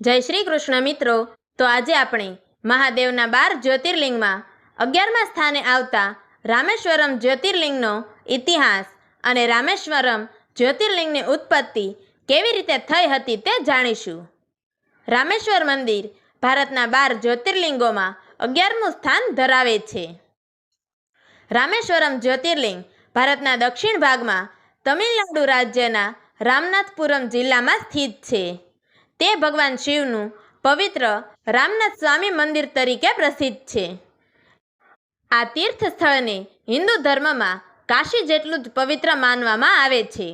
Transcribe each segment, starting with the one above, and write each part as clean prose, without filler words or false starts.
જય શ્રી કૃષ્ણ મિત્રો. તો આજે આપણે મહાદેવના 12 જ્યોતિર્લિંગમાં 11મા સ્થાને આવતા રામેશ્વરમ જ્યોતિર્લિંગનો ઇતિહાસ અને રામેશ્વરમ જ્યોતિર્લિંગની ઉત્પત્તિ કેવી રીતે થઈ હતી તે જાણીશું. રામેશ્વર મંદિર ભારતના 12 જ્યોતિર્લિંગોમાં 11મું સ્થાન ધરાવે છે. રામેશ્વરમ જ્યોતિર્લિંગ ભારતના દક્ષિણ ભાગમાં તમિલનાડુ રાજ્યના રામનાથપુરમ જિલ્લામાં સ્થિત છે. તે ભગવાન શિવનું પવિત્ર રામનાથ સ્વામી મંદિર તરીકે પ્રસિદ્ધ છે. આ તીર્થ સ્થળને હિન્દુ ધર્મમાં કાશી જેટલું જ પવિત્ર માનવામાં આવે છે.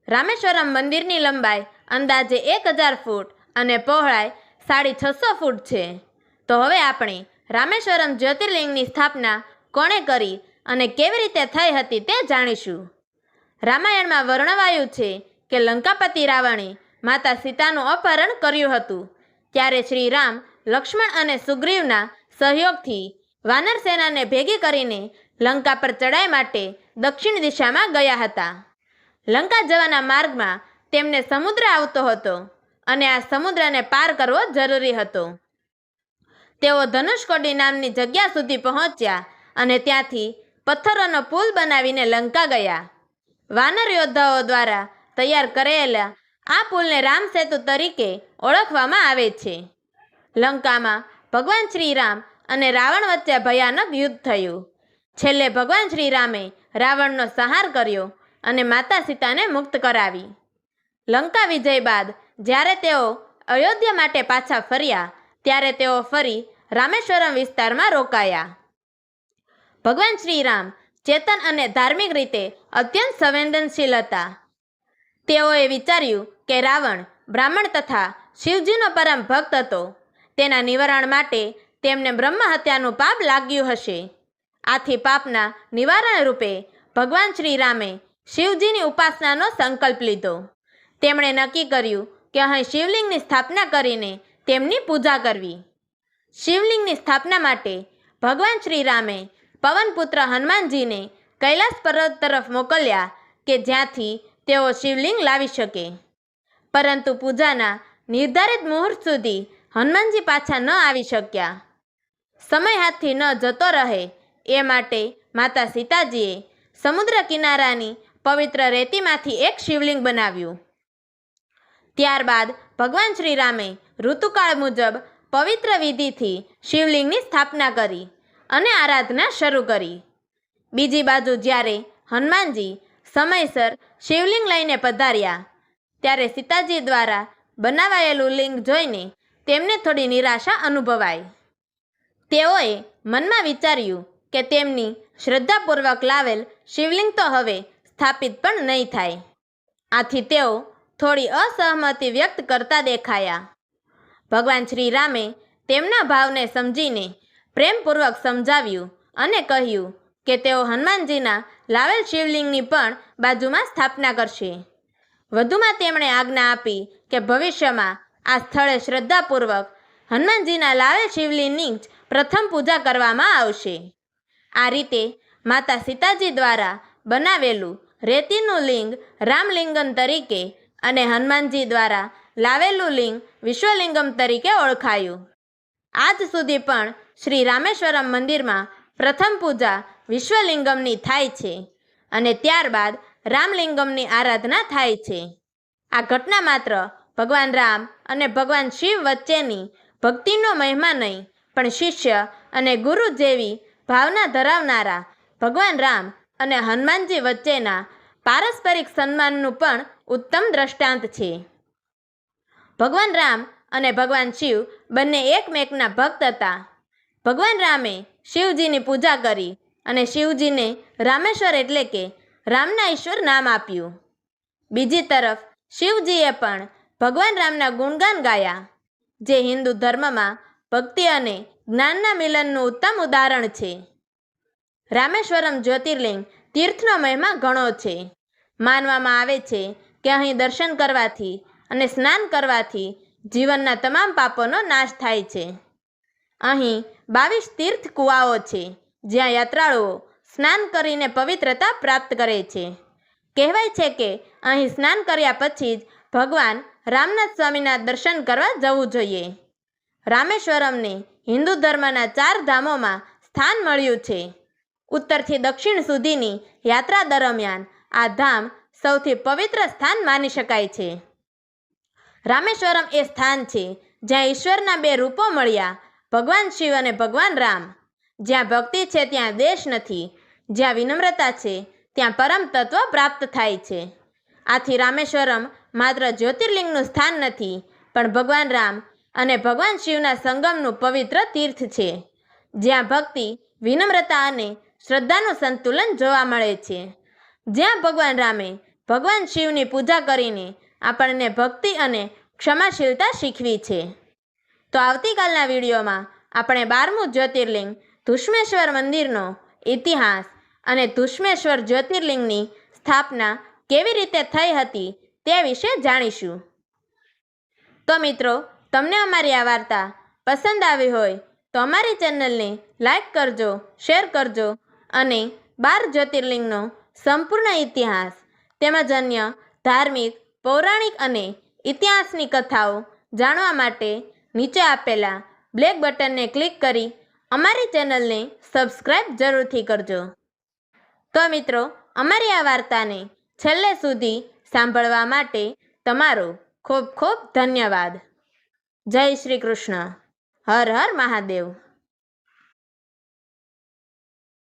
રામેશ્વરમ મંદિરની લંબાઈ અંદાજે 1000 ફૂટ અને પહોળાઈ 650 ફૂટ છે. તો હવે આપણે રામેશ્વરમ જ્યોતિર્લિંગની સ્થાપના કોણે કરી અને કેવી રીતે થઈ હતી તે જાણીશું. રામાયણમાં વર્ણવાયું છે કે લંકાપતિ રાવણે માતા સીતાનું અપહરણ કર્યું હતું. ત્યારે શ્રી રામ, લક્ષ્મણ અને સુગ્રીવના સહયોગથી વાનર સેનાને ભેગી કરીને લંકા પર ચડાઈ માટે દક્ષિણ દિશામાં ગયા હતા. લંકા જવાના માર્ગમાં તેમને સમુદ્ર આવતો હતો અને આ સમુદ્રને પાર કરવો જરૂરી હતો. તેઓ ધનુષકોડી નામની જગ્યા સુધી પહોંચ્યા અને ત્યાંથી પથ્થરોનો પુલ બનાવીને લંકા ગયા. વાનર યોદ્ધાઓ દ્વારા તૈયાર કરેલા આ પુલને રામ સેતુ તરીકે ઓળખવામાં આવે છે. લંકામાં ભગવાન શ્રી રામ અને રાવણ વચ્ચે ભયાનક યુદ્ધ થયું. છેલ્લે ભગવાન શ્રી રામે રાવણનો સંહાર કર્યો અને માતા સીતાને મુક્ત કરાવી. લંકા વિજય બાદ જ્યારે તેઓ અયોધ્યા માટે પાછા ફર્યા ત્યારે તેઓ ફરી રામેશ્વરમ વિસ્તારમાં રોકાયા. ભગવાન શ્રી રામ ચેતન અને ધાર્મિક રીતે અત્યંત સંવેદનશીલ હતા. તેઓએ વિચાર્યું કે રાવણ બ્રાહ્મણ તથા શિવજીનો પરમ ભક્ત હતો. તેના નિવારણ માટે તેમને બ્રહ્મ હત્યાનું પાપ લાગ્યું હશે. આથી પાપના નિવારણ રૂપે ભગવાન શ્રી રામે શિવજીની ઉપાસનાનો સંકલ્પ લીધો. તેમણે નક્કી કર્યું કે અહીં શિવલિંગની સ્થાપના કરીને તેમની પૂજા કરવી. શિવલિંગની સ્થાપના માટે ભગવાન શ્રી રામે પવનપુત્ર હનુમાનજીને કૈલાસ પર્વત તરફ મોકલ્યા કે જ્યાંથી તેઓ શિવલિંગ લાવી શકે. પરંતુ પૂજાના નિર્ધારિત મુહૂર્ત સુધી હનુમાનજી પાછા ન આવી શક્યા. સમય હાથથી ન જતો રહે એ માટે માતા સીતાજીએ સમુદ્ર કિનારાની પવિત્ર રેતીમાંથી એક શિવલિંગ બનાવ્યું. ત્યારબાદ ભગવાન શ્રી રામે ઋતુકાળ મુજબ પવિત્ર વિધિથી શિવલિંગની સ્થાપના કરી અને આરાધના શરૂ કરી. બીજી બાજુ જ્યારે હનુમાનજી સમયસર શિવલિંગ લઈને પધાર્યા ત્યારે સીતાજી દ્વારા બનાવાયેલું લિંગ જોઈને તેમને થોડી નિરાશા અનુભવાઈ. તેઓએ મનમાં વિચાર્યું કે તેમની શ્રદ્ધાપૂર્વક લાવેલ શિવલિંગ તો હવે સ્થાપિત પણ નહીં થાય. આથી તેઓ થોડી અસહમતિ વ્યક્ત કરતા દેખાયા. ભગવાન શ્રી રામે તેમના ભાવને સમજીને પ્રેમપૂર્વક સમજાવ્યું અને કહ્યું કે તેઓ હનુમાનજીના લાવેલ શિવલિંગની પણ બાજુમાં સ્થાપના કરશે. વધુમાં તેમણે આજ્ઞા આપી કે ભવિષ્યમાં આ સ્થળે શ્રદ્ધાપૂર્વક હનુમાનજીના લાવેલ શિવલિંગની જ પ્રથમ પૂજા કરવામાં આવશે. આ રીતે માતા સીતાજી દ્વારા બનાવેલું રેતીનું લિંગ રામલિંગમ તરીકે અને હનુમાનજી દ્વારા લાવેલું લિંગ વિશ્વલિંગમ તરીકે ઓળખાયું. આજ સુધી પણ શ્રી રામેશ્વરમ મંદિરમાં પ્રથમ પૂજા વિશ્વલિંગમની થાય છે અને ત્યારબાદ રામલિંગમની આરાધના થાય છે. આ ઘટના માત્ર ભગવાન રામ અને ભગવાન શિવ વચ્ચેની ભક્તિનો મહિમા નહીં પણ શિષ્ય અને ગુરુ જેવી ભાવના ધરાવનારા ભગવાન રામ અને હનુમાનજી વચ્ચેના પારસ્પરિક સન્માનનું પણ ઉત્તમ દ્રષ્ટાંત છે. ભગવાન રામ અને ભગવાન શિવ બંને એકમેકના ભક્ત હતા. ભગવાન રામે શિવજીની પૂજા કરી અને શિવજીને રામેશ્વર એટલે કે રામના ઈશ્વર નામ આપ્યું. બીજી તરફ શિવજીએ પણ ભગવાન રામના ગુણગાન ગાયા, જે હિન્દુ ધર્મમાં ભક્તિ અને જ્ઞાનના મિલનનું ઉત્તમ ઉદાહરણ છે. રામેશ્વરમ જ્યોતિર્લિંગ તીર્થનો મહિમા ઘણો છે. માનવામાં આવે છે કે અહીં દર્શન કરવાથી અને સ્નાન કરવાથી જીવનના તમામ પાપોનો નાશ થાય છે. અહીં 22 તીર્થ કુવાઓ છે જ્યાં યાત્રાળુઓ સ્નાન કરીને પવિત્રતા પ્રાપ્ત કરે છે. કહેવાય છે કે અહીં સ્નાન કર્યા પછી જ ભગવાન રામનાથ સ્વામીના દર્શન કરવા જવું જોઈએ. રામેશ્વરમને હિન્દુ ધર્મના 4 ધામોમાં સ્થાન મળ્યું છે. ઉત્તરથી દક્ષિણ સુધીની યાત્રા દરમિયાન આ ધામ સૌથી પવિત્ર સ્થાન માની શકાય છે. રામેશ્વરમ એ સ્થાન છે જ્યાં ઈશ્વરના 2 રૂપો મળ્યા, ભગવાન શિવ અને ભગવાન રામ. જ્યાં ભક્તિ છે ત્યાં દેશ નથી, જ્યાં વિનમ્રતા છે ત્યાં પરમ તત્વ પ્રાપ્ત થાય છે. આથી રામેશ્વરમ માત્ર જ્યોતિર્લિંગનું સ્થાન નથી, પણ ભગવાન રામ અને ભગવાન શિવના સંગમનું પવિત્ર તીર્થ છે, જ્યાં ભક્તિ, વિનમ્રતા અને શ્રદ્ધાનું સંતુલન જોવા મળે છે. જ્યાં ભગવાન રામે ભગવાન શિવની પૂજા કરીને આપણને ભક્તિ અને ક્ષમાશીલતા શીખવી છે. તો આવતીકાલના વિડીયોમાં આપણે 12મું જ્યોતિર્લિંગ ધુષ્મેશ્વર મંદિરનો ઇતિહાસ અને ધુષ્મેશ્વર જ્યોતિર્લિંગની સ્થાપના કેવી રીતે થઈ હતી તે વિશે જાણીશું. તો મિત્રો, તમને અમારી આ વાર્તા પસંદ આવી હોય તો અમારી ચેનલને લાઈક કરજો, શેર કરજો અને 12 જ્યોતિર્લિંગનો સંપૂર્ણ ઇતિહાસ તેમજ અન્ય ધાર્મિક, પૌરાણિક અને ઇતિહાસની કથાઓ જાણવા માટે નીચે આપેલા બ્લેક બટનને ક્લિક કરી અમારી ચેનલને સબસ્ક્રાઈબ જરૂરથી કરજો. તો મિત્રો, અમારી આ વાર્તાને છેલ્લે સુધી સાંભળવા માટે તમારો ખૂબ ખૂબ ધન્યવાદ. જય શ્રી કૃષ્ણ. હર હર મહાદેવ.